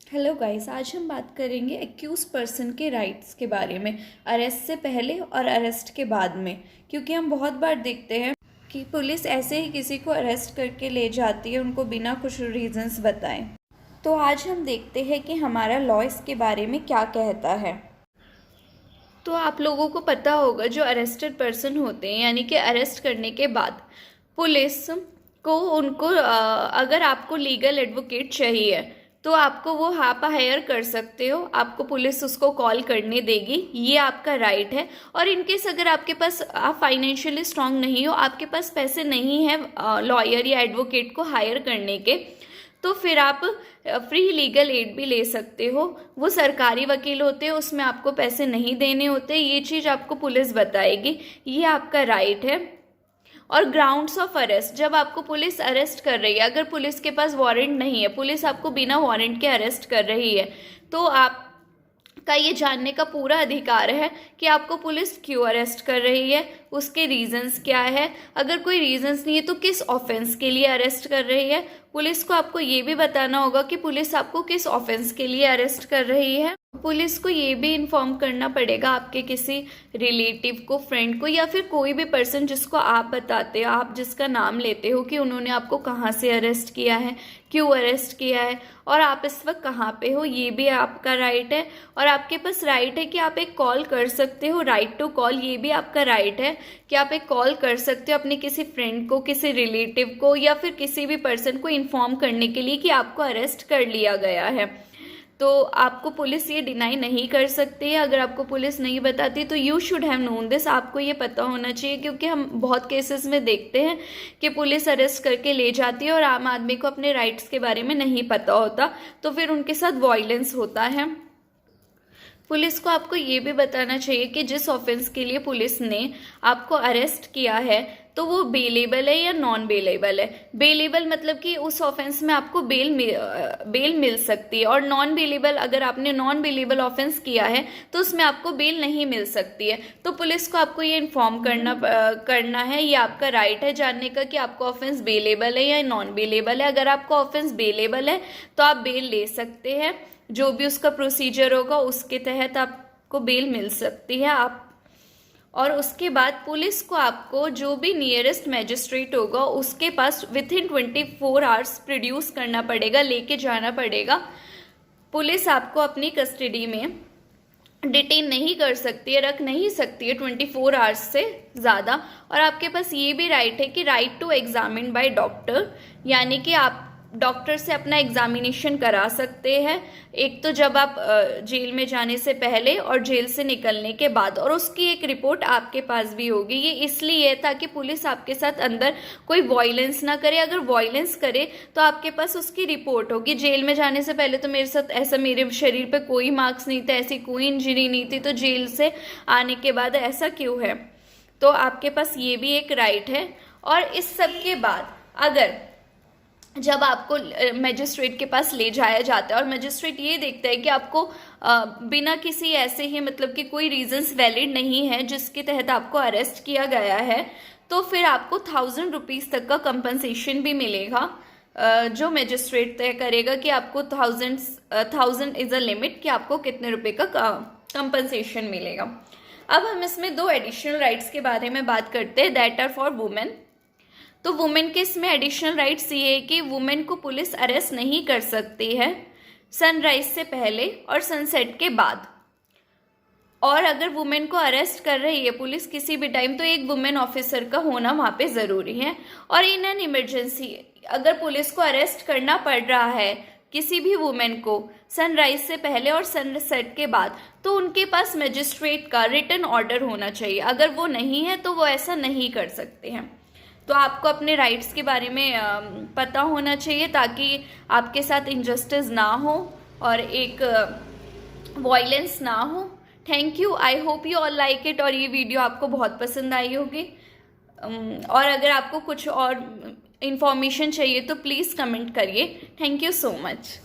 Hello guys, आज हम बात करेंगे एक्यूज पर्सन के राइट्स के बारे में, अरेस्ट से पहले और अरेस्ट के बाद में। क्योंकि हम बहुत बार देखते हैं कि पुलिस ऐसे ही किसी को अरेस्ट करके ले जाती है, उनको बिना कुछ रीजंस बताएं। तो आज हम देखते हैं कि हमारा लॉ इसके बारे में क्या कहता है। तो आप लोगों को पता होगा, जो अरेस्टेड पर्सन होते हैं, यानी कि अरेस्ट करने के बाद पुलिस को उनको अगर आपको लीगल एडवोकेट चाहिए तो आपको वो आप हायर कर सकते हो। आपको पुलिस उसको कॉल करने देगी, ये आपका राइट है। और इनकेस अगर आपके पास आप फाइनेंशियली स्ट्रांग नहीं हो, आपके पास पैसे नहीं है लॉयर या एडवोकेट को हायर करने के, तो फिर आप फ्री लीगल एड भी ले सकते हो। वो सरकारी वकील होते हैं, उसमें आपको पैसे नहीं देने होते। ये चीज़ आपको पुलिस बताएगी, ये आपका राइट है। और ग्राउंड्स ऑफ अरेस्ट, जब आपको पुलिस अरेस्ट कर रही है, अगर पुलिस के पास वारंट नहीं है, पुलिस आपको बिना वारंट के अरेस्ट कर रही है, तो आपका ये जानने का पूरा अधिकार है कि आपको पुलिस क्यों अरेस्ट कर रही है, उसके रीजंस क्या है। अगर कोई रीजंस नहीं है तो किस ऑफेंस के लिए अरेस्ट कर रही है। पुलिस को आपको ये भी बताना होगा कि पुलिस आपको किस ऑफेंस के लिए अरेस्ट कर रही है। पुलिस को ये भी इन्फॉर्म करना पड़ेगा आपके किसी रिलेटिव को, फ्रेंड को, या फिर कोई भी पर्सन जिसको आप बताते हो, आप जिसका नाम लेते हो, कि उन्होंने आपको कहाँ से अरेस्ट किया है, क्यों अरेस्ट किया है, और आप इस वक्त कहाँ पे हो। ये भी आपका राइट है। और आपके पास राइट है कि आप एक कॉल कर सकते हो, राइट टू कॉल, ये भी आपका राइट है कि आप एक कॉल कर सकते हो अपने किसी फ्रेंड को, किसी रिलेटिव को, या फिर किसी भी पर्सन को इन्फॉर्म करने के लिए कि आपको अरेस्ट कर लिया गया है। तो आपको पुलिस ये डिनाई नहीं कर सकती है। अगर आपको पुलिस नहीं बताती तो you should have known this, आपको ये पता होना चाहिए। क्योंकि हम बहुत केसेस में देखते हैं कि पुलिस अरेस्ट करके ले जाती है और आम आदमी को अपने राइट्स के बारे में नहीं पता होता, तो फिर उनके साथ वॉयलेंस होता है। पुलिस को आपको ये भी बताना चाहिए कि जिस ऑफेंस के लिए पुलिस ने आपको अरेस्ट किया है तो वो बेलेबल है या नॉन बेलेबल है। बेलेबल मतलब कि उस ऑफेंस में आपको बेल मिल सकती है, और नॉन बेलेबल, अगर आपने नॉन बेलेबल ऑफेंस किया है तो उसमें आपको बेल नहीं मिल सकती है। तो पुलिस को आपको ये इन्फॉर्म करना है, ये आपका राइट है जानने का कि आपका ऑफेंस बेलेबल है या नॉन बेलेबल है। अगर आपका ऑफेंस बेलेबल है तो आप बेल ले सकते हैं, जो भी उसका प्रोसीजर होगा उसके तहत आपको बेल मिल सकती है। आप और उसके बाद पुलिस को आपको जो भी नियरेस्ट मैजिस्ट्रेट होगा उसके पास विथिन 24 आवर्स प्रोड्यूस करना पड़ेगा, लेके जाना पड़ेगा। पुलिस आपको अपनी कस्टडी में डिटेन नहीं कर सकती है, रख नहीं सकती है 24 आवर्स से ज़्यादा। और आपके पास ये भी राइट है कि right to examine by doctor, यानी कि आप डॉक्टर से अपना एग्जामिनेशन करा सकते हैं। एक तो जब आप जेल में जाने से पहले और जेल से निकलने के बाद, और उसकी एक रिपोर्ट आपके पास भी होगी। ये इसलिए है ताकि पुलिस आपके साथ अंदर कोई वॉयलेंस ना करे। अगर वॉयलेंस करे तो आपके पास उसकी रिपोर्ट होगी। जेल में जाने से पहले तो मेरे साथ ऐसा, मेरे शरीर पे कोई मार्क्स नहीं थे, ऐसी कोई इंजरी नहीं थी, तो जेल से आने के बाद ऐसा क्यों है। तो आपके पास ये भी एक राइट है। और इस सब के बाद अगर जब आपको मजिस्ट्रेट के पास ले जाया जाता है और मजिस्ट्रेट ये देखता है कि आपको बिना किसी ऐसे ही, मतलब कि कोई रीजंस वैलिड नहीं है जिसके तहत आपको अरेस्ट किया गया है, तो फिर आपको 1000 रुपीज़ तक का कंपनसेशन भी मिलेगा। जो मजिस्ट्रेट तय करेगा कि आपको 1000 इज अ लिमिट, कि आपको कितने रुपए का कंपनसेशन मिलेगा। अब हम इसमें 2 एडिशनल राइट्स के बारे में बात करते हैं, दैट आर फॉर वुमेन। तो वुमेन के इसमें एडिशनल राइट्स ये है कि वुमेन को पुलिस अरेस्ट नहीं कर सकती है सनराइज से पहले और सनसेट के बाद। और अगर वुमेन को अरेस्ट कर रही है पुलिस किसी भी टाइम, तो एक वुमेन ऑफिसर का होना वहाँ पे ज़रूरी है। और इन एन इमरजेंसी, अगर पुलिस को अरेस्ट करना पड़ रहा है किसी भी वुमेन को सनराइज से पहले और सनसेट के बाद, तो उनके पास मजिस्ट्रेट का रिटन ऑर्डर होना चाहिए। अगर वो नहीं है तो वो ऐसा नहीं कर सकते हैं। तो आपको अपने राइट्स के बारे में पता होना चाहिए ताकि आपके साथ इनजस्टिस ना हो और एक वॉयलेंस ना हो। Thank you, I hope you all like it. और ये वीडियो आपको बहुत पसंद आई होगी। और अगर आपको कुछ और इन्फॉर्मेशन चाहिए तो प्लीज़ कमेंट करिए। Thank you so much.